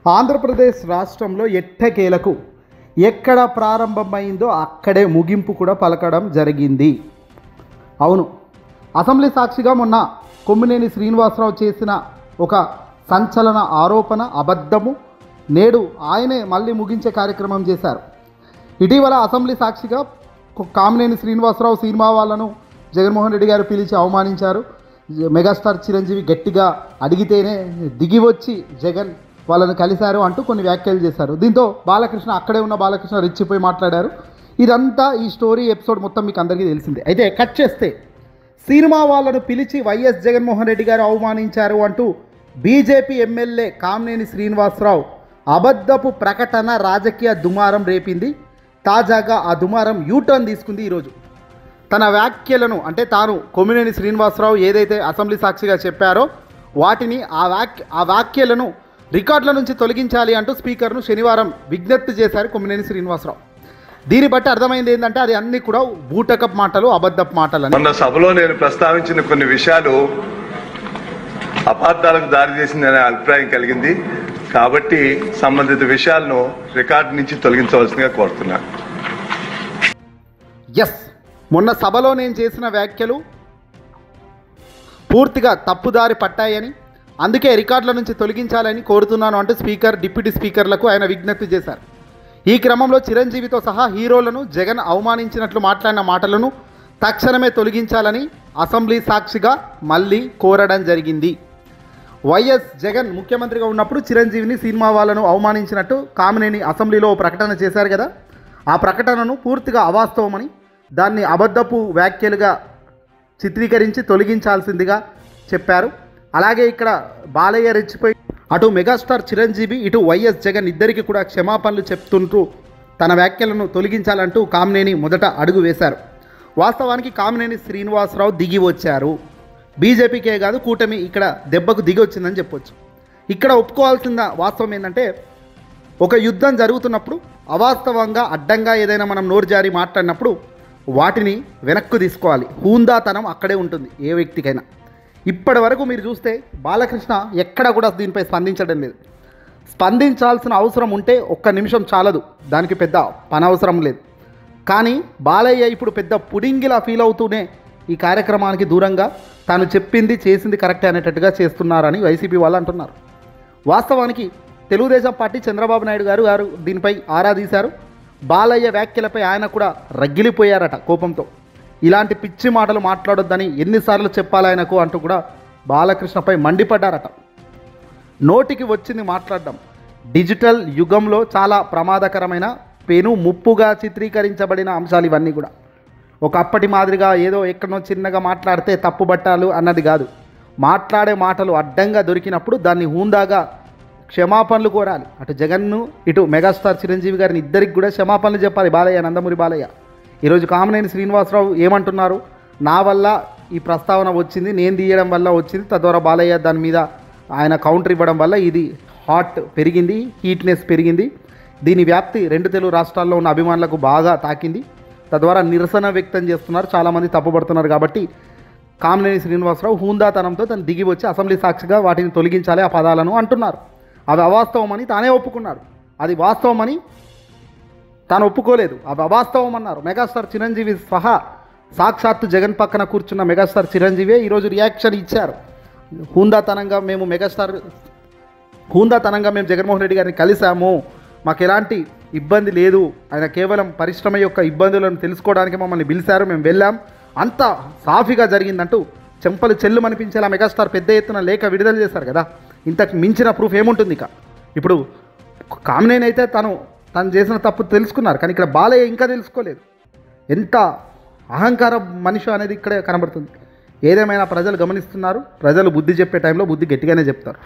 ఆంధ్రప్రదేశ్ రాష్ట్రంలో ఎట్టకేలకు ఎక్కడ ప్రారంభమైందో అక్కడే ముగింపు కూడా పలకడం జరిగింది. అవును, అసెంబ్లీ సాక్షిగా మొన్న కొమ్మినేని శ్రీనివాసరావు చేసిన ఒక సంచలన ఆరోపణ అబద్ధము. నేడు ఆయనే మళ్ళీ ముగించే కార్యక్రమం చేశారు. ఇటీవల అసెంబ్లీ సాక్షిగా కామినేని శ్రీనివాసరావు సినిమా వాళ్ళను జగన్మోహన్ రెడ్డి గారు పిలిచి అవమానించారు. మెగాస్టార్ చిరంజీవి గట్టిగా అడిగితేనే దిగి వచ్చి జగన్ వాళ్ళని కలిశారు అంటూ కొన్ని వ్యాఖ్యలు చేశారు. దీంతో బాలకృష్ణ, అక్కడే ఉన్న బాలకృష్ణ రెచ్చిపోయి మాట్లాడారు. ఇదంతా ఈ స్టోరీ ఎపిసోడ్ మొత్తం మీకు అందరికీ తెలిసిందే. అయితే కట్ చేస్తే సినిమా వాళ్ళను పిలిచి వైఎస్ జగన్మోహన్ రెడ్డి గారు అవమానించారు అంటూ బీజేపీ ఎమ్మెల్యే కామినేని శ్రీనివాసరావు అబద్ధపు ప్రకటన రాజకీయ దుమారం రేపింది. తాజాగా ఆ దుమారం యూటర్న్ తీసుకుంది. ఈరోజు తన వ్యాఖ్యలను, అంటే తాను కొమ్మినేని శ్రీనివాసరావు ఏదైతే అసెంబ్లీ సాక్షిగా చెప్పారో వాటిని ఆ వ్యాఖ్యలను రికార్డుల నుంచి తొలగించాలి అంటూ స్పీకర్ను శనివారం విజ్ఞప్తి చేశారు కొమ్మినేని శ్రీనివాసరావు. దీన్ని బట్టి అర్థమైంది ఏంటంటే అది అన్ని కూడా బూటకప్ మాటలు, అబద్ధపు మాటలు. మొన్న సభలో నేను ప్రస్తావించిన కొన్ని విషయాలు అపార్థాలకు దారి చేసిందనే అభిప్రాయం కలిగింది. కాబట్టి సంబంధిత విషయాలను రికార్డు నుంచి తొలగించవలసిందిగా కోరుతున్నాను. ఎస్, మొన్న సభలో నేను చేసిన వ్యాఖ్యలు పూర్తిగా తప్పుదారి పట్టాయని, అందుకే రికార్డుల నుంచి తొలగించాలని కోరుతున్నాను అంటూ స్పీకర్, డిప్యూటీ స్పీకర్లకు ఆయన విజ్ఞప్తి చేశారు. ఈ క్రమంలో చిరంజీవితో సహా హీరోలను జగన్ అవమానించినట్లు మాట్లాడిన మాటలను తక్షణమే తొలగించాలని అసెంబ్లీ సాక్షిగా మళ్ళీ కోరడం జరిగింది. వైఎస్ జగన్ ముఖ్యమంత్రిగా ఉన్నప్పుడు చిరంజీవిని, సినిమా వాళ్ళను అవమానించినట్టు కామినేని అసెంబ్లీలో ప్రకటన చేశారు కదా. ఆ ప్రకటనను పూర్తిగా అవాస్తవమని, దాన్ని అబద్ధపు వ్యాఖ్యలుగా చిత్రీకరించి తొలగించాల్సిందిగా చెప్పారు. అలాగే ఇక్కడ బాలయ్య రెచ్చిపోయి అటు మెగాస్టార్ చిరంజీవి, ఇటు వైఎస్ జగన్ ఇద్దరికి కూడా క్షమాపణలు చెప్తుంటూ తన వ్యాఖ్యలను తొలగించాలంటూ కామినేని మొదట అడుగు వేశారు. వాస్తవానికి కామినేని శ్రీనివాసరావు దిగి వచ్చారు. బీజేపీకే కాదు, కూటమి ఇక్కడ దెబ్బకు దిగి వచ్చిందని చెప్పొచ్చు. ఇక్కడ ఒప్పుకోవాల్సిన వాస్తవం ఏంటంటే, ఒక యుద్ధం జరుగుతున్నప్పుడు అవాస్తవంగా అడ్డంగా ఏదైనా మనం నోరు జారి మాట్లాడినప్పుడు వాటిని వెనక్కు తీసుకోవాలి. హూందాతనం అక్కడే ఉంటుంది ఏ వ్యక్తికైనా. ఇప్పటి వరకు మీరు చూస్తే బాలకృష్ణ ఎక్కడ కూడా దీనిపై స్పందించడం లేదు. స్పందించాల్సిన అవసరం ఉంటే ఒక్క నిమిషం చాలదు, దానికి పెద్ద పని అవసరం లేదు. కానీ బాలయ్య ఇప్పుడు పెద్ద పుడింగిలా ఫీల్ అవుతూనే ఈ కార్యక్రమానికి దూరంగా తాను చెప్పింది చేసింది కరెక్టే అనేటట్టుగా చేస్తున్నారని వైసీపీ వాళ్ళు అంటున్నారు. వాస్తవానికి తెలుగుదేశం పార్టీ చంద్రబాబు నాయుడు గారు దీనిపై ఆరా తీశారు. బాలయ్య వ్యాఖ్యలపై ఆయన కూడా రగిలిపోయారట కోపంతో. ఇలాంటి పిచ్చి మాటలు మాట్లాడొద్దని ఎన్నిసార్లు చెప్పాలయనకు అంటూ కూడా బాలకృష్ణపై మండిపడ్డారట. నోటికి వచ్చింది మాట్లాడడం డిజిటల్ యుగంలో చాలా ప్రమాదకరమైన, పెను ముప్పుగా చిత్రీకరించబడిన అంశాలు ఇవన్నీ కూడా. ఒకప్పటి మాదిరిగా ఏదో ఎక్కడనో చిన్నగా మాట్లాడితే తప్పుబట్టాలు అన్నది కాదు. మాట్లాడే మాటలు అడ్డంగా దొరికినప్పుడు దాన్ని హూందాగా క్షమాపణలు కోరాలి. అటు జగన్ను, ఇటు మెగాస్టార్ చిరంజీవి గారిని ఇద్దరికి కూడా క్షమాపణలు చెప్పాలి బాలయ్య, నందమూరి బాలయ్య. ఈరోజు కామినేని శ్రీనివాసరావు ఏమంటున్నారు, నా వల్ల ఈ ప్రస్తావన వచ్చింది, నేను తీయడం వల్ల వచ్చింది, తద్వారా బాలయ్య దాని మీద ఆయన కౌంటర్ ఇవ్వడం వల్ల ఇది హాట్ పెరిగింది, హీట్నెస్ పెరిగింది. దీని వ్యాప్తి రెండు తెలుగు రాష్ట్రాల్లో ఉన్న అభిమానులకు బాగా తాకింది. తద్వారా నిరసన వ్యక్తం చేస్తున్నారు, చాలామంది తప్పుపడుతున్నారు. కాబట్టి కామినేని శ్రీనివాసరావు హూందాతనంతో తను దిగి వచ్చి అసెంబ్లీ సాక్షిగా వాటిని తొలగించాలి ఆ పదాలను అంటున్నారు. అవి అవాస్తవమని తానే ఒప్పుకున్నాడు. అది వాస్తవమని తాను ఒప్పుకోలేదు, అవి అవాస్తవం అన్నారు. మెగాస్టార్ చిరంజీవి సహా సాక్షాత్తు జగన్ పక్కన కూర్చున్న మెగాస్టార్ చిరంజీవే ఈరోజు రియాక్షన్ ఇచ్చారు. హూందాతనంగా మేము జగన్మోహన్ రెడ్డి గారిని కలిశాము, మాకు ఎలాంటి ఇబ్బంది లేదు, ఆయన కేవలం పరిశ్రమ యొక్క ఇబ్బందులను తెలుసుకోవడానికి మమ్మల్ని పిలిచారు, మేము వెళ్ళాం, అంతా సాఫీగా జరిగిందంటూ చెంపలు చెల్లు అనిపించేలా మెగాస్టార్ పెద్ద ఎత్తున లేఖ విడుదల చేశారు కదా. ఇంతకు మించిన ప్రూఫ్ ఏముంటుంది ఇక. ఇప్పుడు కామినేని అయితే తను చేసిన తప్పు తెలుసుకున్నారు, కానీ ఇక్కడ బాలయ్య ఇంకా తెలుసుకోలేదు. ఎంత అహంకార మనిషి అనేది ఇక్కడే కనబడుతుంది. ఏదేమైనా ప్రజలు గమనిస్తున్నారు. ప్రజలు బుద్ధి చెప్పే టైంలో బుద్ధి గట్టిగానే చెప్తారు.